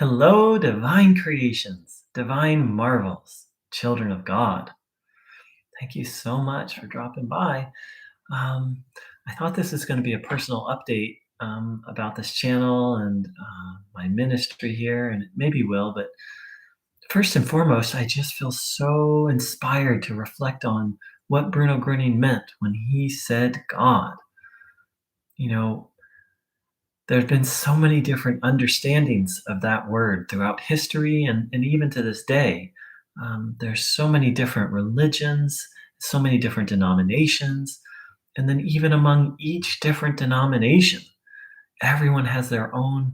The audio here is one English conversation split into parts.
Hello, divine creations, divine marvels, children of God. Thank you so much for dropping by. Um, I thought this was going to be a personal update about this channel and my ministry here, and it maybe will, but first and foremost, I just feel so inspired to reflect on what Bruno Gröning meant when he said God. You know, there's been so many different understandings of that word throughout history and even to this day. There's so many different religions, so many different denominations, and then even among each different denomination, everyone has their own,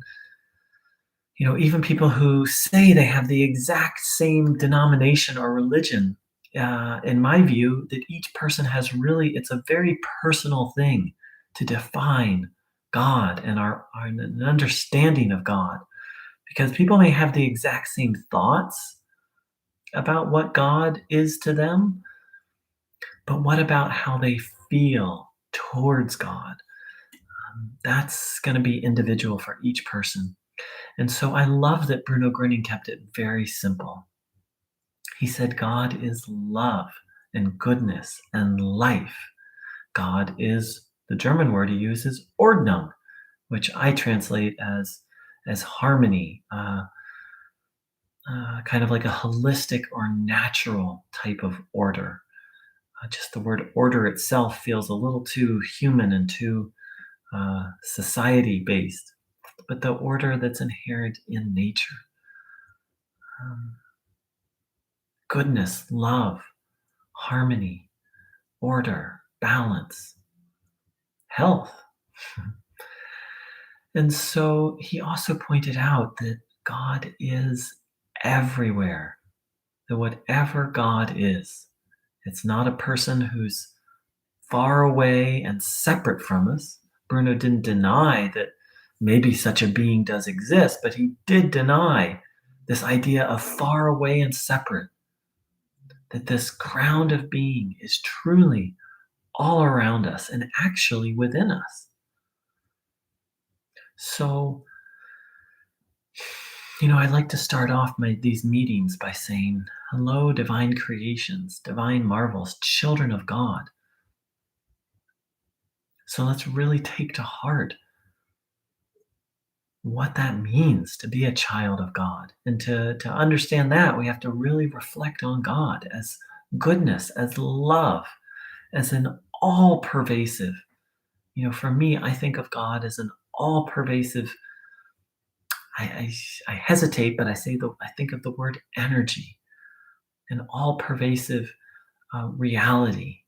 even people who say they have the exact same denomination or religion. In my view, that each person has really, it's a very personal thing to define God and our an understanding of God, because people may have the exact same thoughts about what God is to them, but what about how they feel towards God? That's going to be individual for each person. And so I love that Bruno Gröning kept it very simple. He said, God is love and goodness and life. God is, the German word he uses, Ordnung, which I translate as harmony, kind of like a holistic or natural type of order. Just the word order itself feels a little too human and too society based, but the order that's inherent in nature. Um, Goodness, love, harmony, order, balance, health. And so he also pointed out that God is everywhere, that whatever God is, it's not a person who's far away and separate from us. Bruno didn't deny that maybe such a being does exist, but he did deny this idea of far away and separate, that this ground of being is truly all around us and actually within us. So, I'd like to start off these meetings by saying, hello, divine creations, divine marvels, children of God. So let's really take to heart what that means to be a child of God. And to understand that, we have to really reflect on God as goodness, as love, as an all pervasive. For me, I think of God as an all pervasive. I hesitate, but I think of the word energy, an all pervasive reality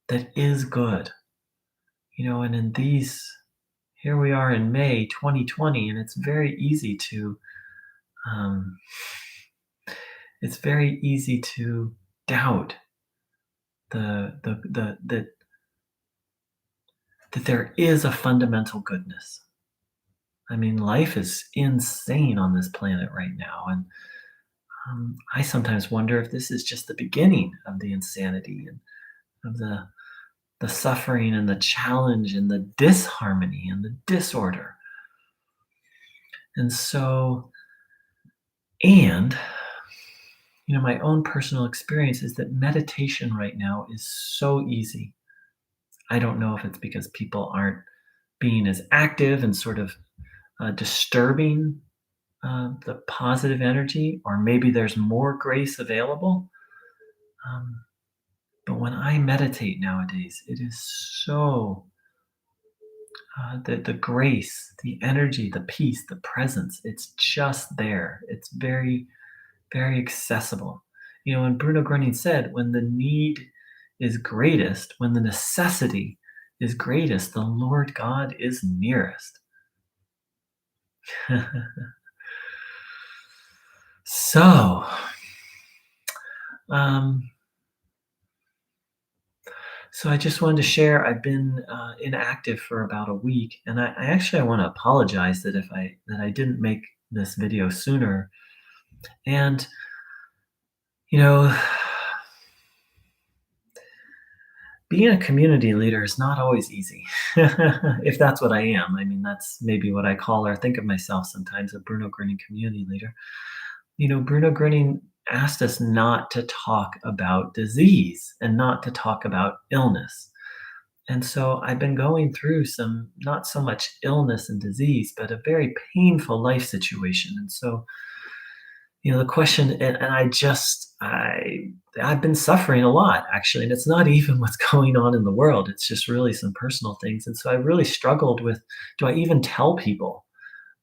that is good. And in these, here we are in May 2020, and it's very easy to um, doubt that there is a fundamental goodness. I mean, life is insane on this planet right now, and I sometimes wonder if this is just the beginning of the insanity and of the suffering and the challenge and the disharmony and the disorder. And so, my own personal experience is that meditation right now is so easy. I don't know if it's because people aren't being as active and sort of disturbing the positive energy, or maybe there's more grace available. But when I meditate nowadays, it is so the grace, the energy, the peace, the presence, it's just there. It's very, very accessible. And Bruno Gröning said, when the need is greatest, when the necessity is greatest, the Lord God is nearest. So, I just wanted to share. I've been inactive for about a week, and I want to apologize that I didn't make this video sooner. And Being a community leader is not always easy, if that's what I am. I mean, that's maybe what I call or think of myself sometimes, a Bruno Grinning community leader. Bruno Grinning asked us not to talk about disease and not to talk about illness. And so I've been going through some, not so much illness and disease, but a very painful life situation. And so, the question, and I've been suffering a lot actually, and it's not even what's going on in the world. It's just really some personal things. And so I really struggled with, do I even tell people?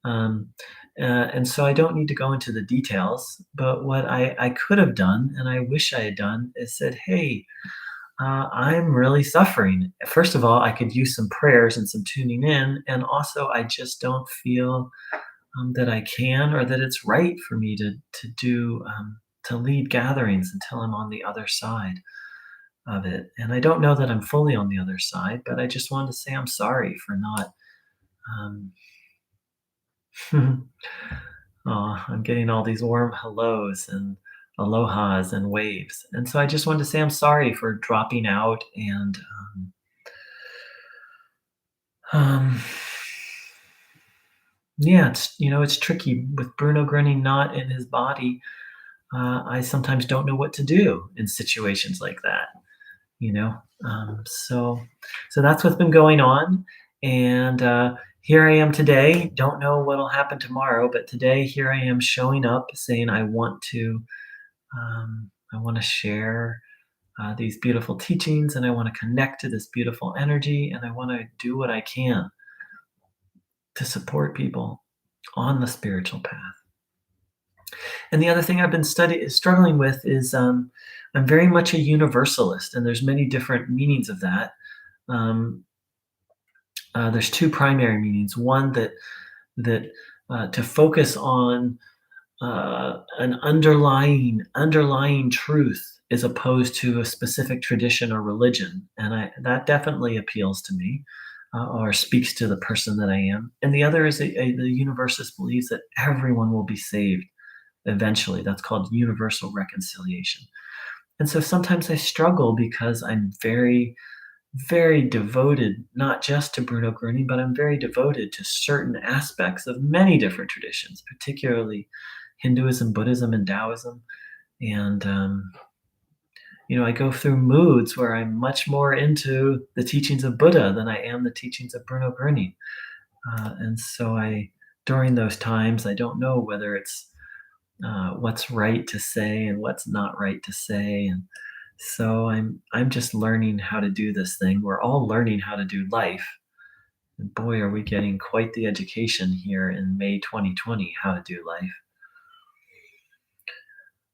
Um, and so I don't need to go into the details, but what I could have done, and I wish I had done, is said, hey, I'm really suffering. First of all, I could use some prayers and some tuning in. And also, I just don't feel that I can or that it's right for me to lead gatherings until I'm on the other side of it. And I don't know that I'm fully on the other side, but I just wanted to say I'm sorry for not. Um, I'm getting all these warm hellos and alohas and waves. And so I just wanted to say I'm sorry for dropping out and um, yeah, it's tricky with Bruno Grinning not in his body. I sometimes don't know what to do in situations like that. You know, so that's what's been going on, and here I am today. Don't know what'll happen tomorrow, but today here I am showing up, saying I want to share these beautiful teachings, and I want to connect to this beautiful energy, and I want to do what I can to support people on the spiritual path. And the other thing I've been struggling with is I'm very much a universalist, and there's many different meanings of that. Um, there's two primary meanings. One that to focus on an underlying truth as opposed to a specific tradition or religion, and that definitely appeals to me. Or speaks to the person that I am. And the other is the universalist believes that everyone will be saved eventually. That's called universal reconciliation. And so sometimes I struggle because I'm very, very devoted, not just to Bruno Gurney, but I'm very devoted to certain aspects of many different traditions, particularly Hinduism, Buddhism, and Taoism. And, I go through moods where I'm much more into the teachings of Buddha than I am the teachings of Bruno Gurney. And so during those times, I don't know whether it's what's right to say and what's not right to say. And so I'm just learning how to do this thing. We're all learning how to do life. And boy, are we getting quite the education here in May 2020, how to do life.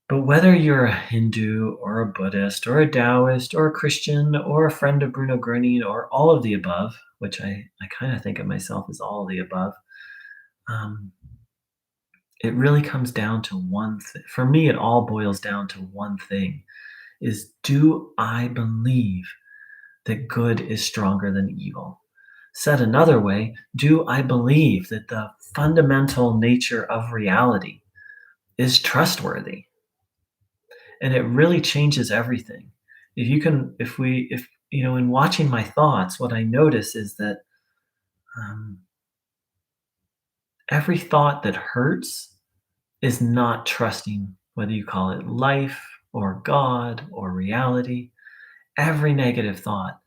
But whether you're a Hindu or a Buddhist or a Taoist or a Christian or a friend of Bruno Gurney or all of the above, which I kind of think of myself as all of the above, um, it really comes down to one thing. For me, it all boils down to one thing is, do I believe that good is stronger than evil? Said another way, do I believe that the fundamental nature of reality is trustworthy? And it really changes everything. In watching my thoughts, what I notice is that um, every thought that hurts is not trusting, whether you call it life or God or reality. Every negative thought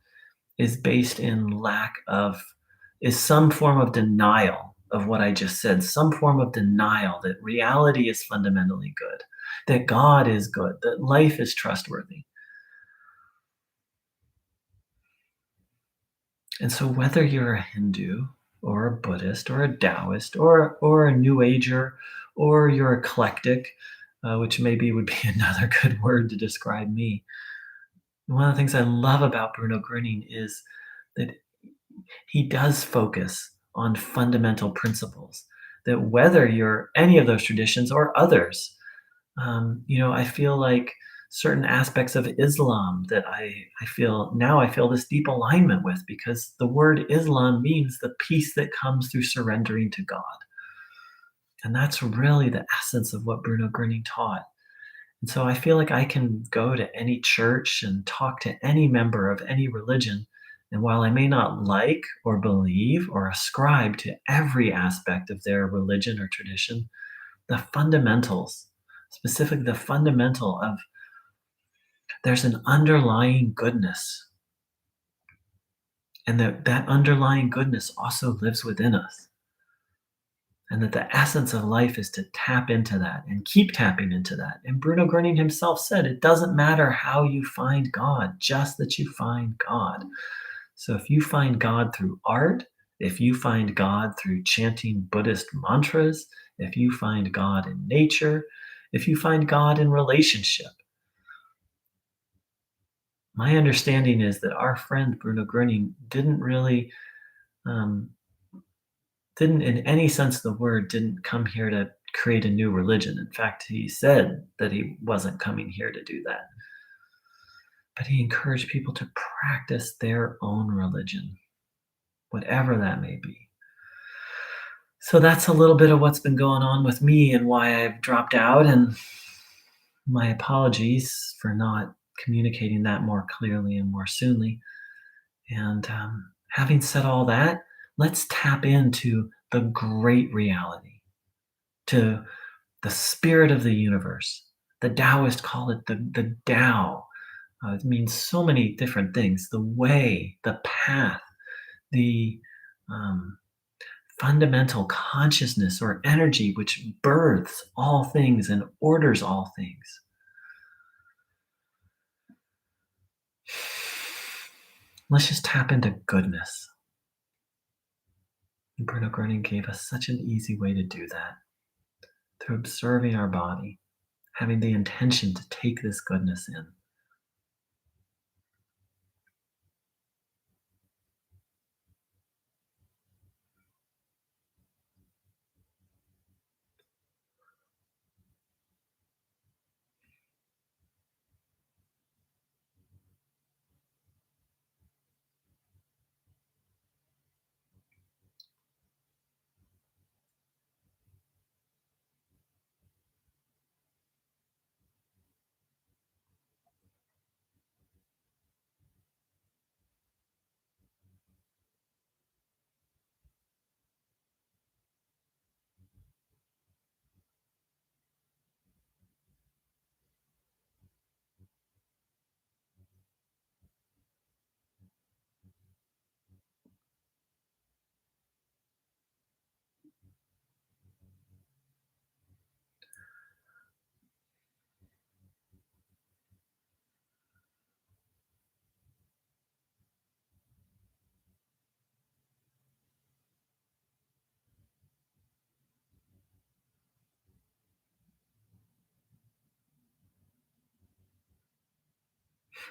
is based in is some form of denial of what I just said, some form of denial that reality is fundamentally good, that God is good, that life is trustworthy. And so whether you're a Hindu or a Buddhist or a Taoist or a New Ager or you're eclectic, which maybe would be another good word to describe me. One of the things I love about Bruno Grinning is that he does focus on fundamental principles. That whether you're any of those traditions or others, I feel like certain aspects of Islam that I feel this deep alignment with, because the word Islam means the peace that comes through surrendering to God. And that's really the essence of what Bruno Gurney taught. And so I feel like I can go to any church and talk to any member of any religion. And while I may not like or believe or ascribe to every aspect of their religion or tradition, the fundamentals, specifically the fundamental of there's an underlying goodness, and that underlying goodness also lives within us. And that the essence of life is to tap into that and keep tapping into that. And Bruno Gröning himself said, it doesn't matter how you find God, just that you find God. So if you find God through art, if you find God through chanting Buddhist mantras, if you find God in nature, if you find God in relationship, my understanding is that our friend Bruno Gröning um, didn't in any sense of the word didn't come here to create a new religion. In fact, he said that he wasn't coming here to do that. But he encouraged people to practice their own religion, whatever that may be. So that's a little bit of what's been going on with me and why I've dropped out, and my apologies for not communicating that more clearly and more soonly. And having said all that, let's tap into the great reality, to the spirit of the universe. The Taoists call it the Tao. It means so many different things: the way, the path, the um, fundamental consciousness or energy which births all things and orders all things. Let's just tap into goodness. And Bruno Gröning gave us such an easy way to do that, through observing our body, having the intention to take this goodness in.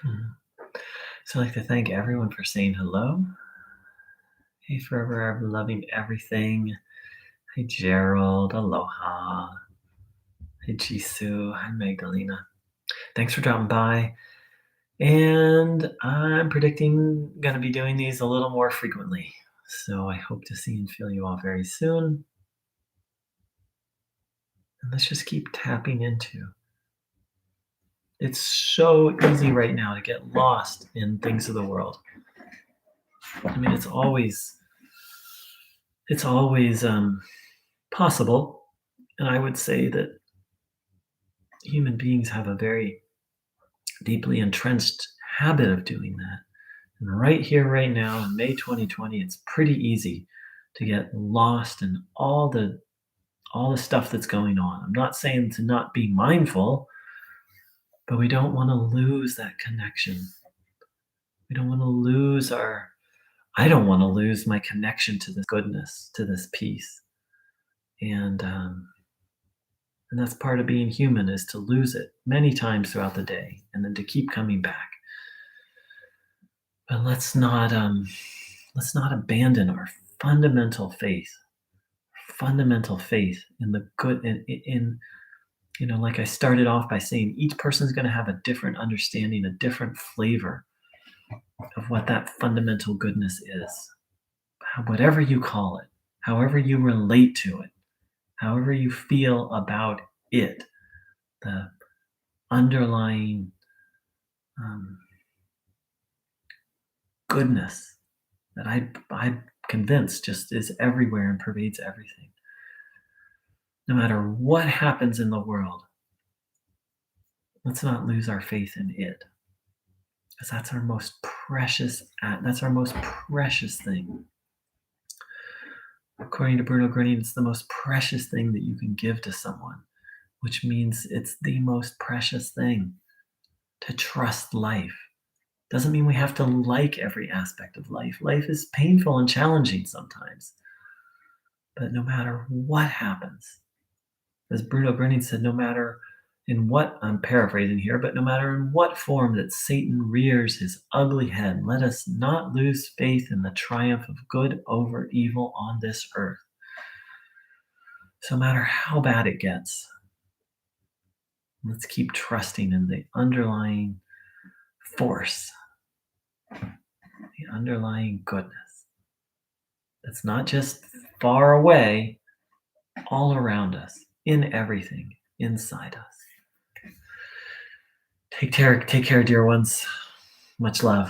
Hmm. So I'd like to thank everyone for saying hello. Hey, forever ever loving everything. Hey, Gerald. Aloha. Hey, Jisoo. Hi, Magdalena. Thanks for dropping by. And I'm predicting going to be doing these a little more frequently. So I hope to see and feel you all very soon. And let's just keep tapping into. It's so easy right now to get lost in things of the world. I mean, it's always possible, and I would say that human beings have a very deeply entrenched habit of doing that. And right here, right now, in May 2020, it's pretty easy to get lost in all the stuff that's going on. I'm not saying to not be mindful, but we don't want to lose that connection. We don't want to lose our I don't want to lose my connection to this goodness, to this peace. And that's part of being human, is to lose it many times throughout the day and then to keep coming back. But let's not abandon our fundamental faith, fundamental faith in the good, in like I started off by saying, each person's going to have a different understanding, a different flavor of what that fundamental goodness is. Whatever you call it, however you relate to it, however you feel about it, the underlying um, goodness that I'm convinced just is everywhere and pervades everything. No matter what happens in the world, let's not lose our faith in it, because that's our most precious thing. According to Bruno Grenier, it's the most precious thing that you can give to someone, which means it's the most precious thing to trust life. Doesn't mean we have to like every aspect of life. Life is painful and challenging sometimes. But no matter what happens, as Bruno Grenier said, no matter in what, I'm paraphrasing here, but no matter in what form that Satan rears his ugly head, let us not lose faith in the triumph of good over evil on this earth. So no matter how bad it gets, let's keep trusting in the underlying force, the underlying goodness. That's not just far away, all around us, in everything, inside us. Take care, dear ones. Much love.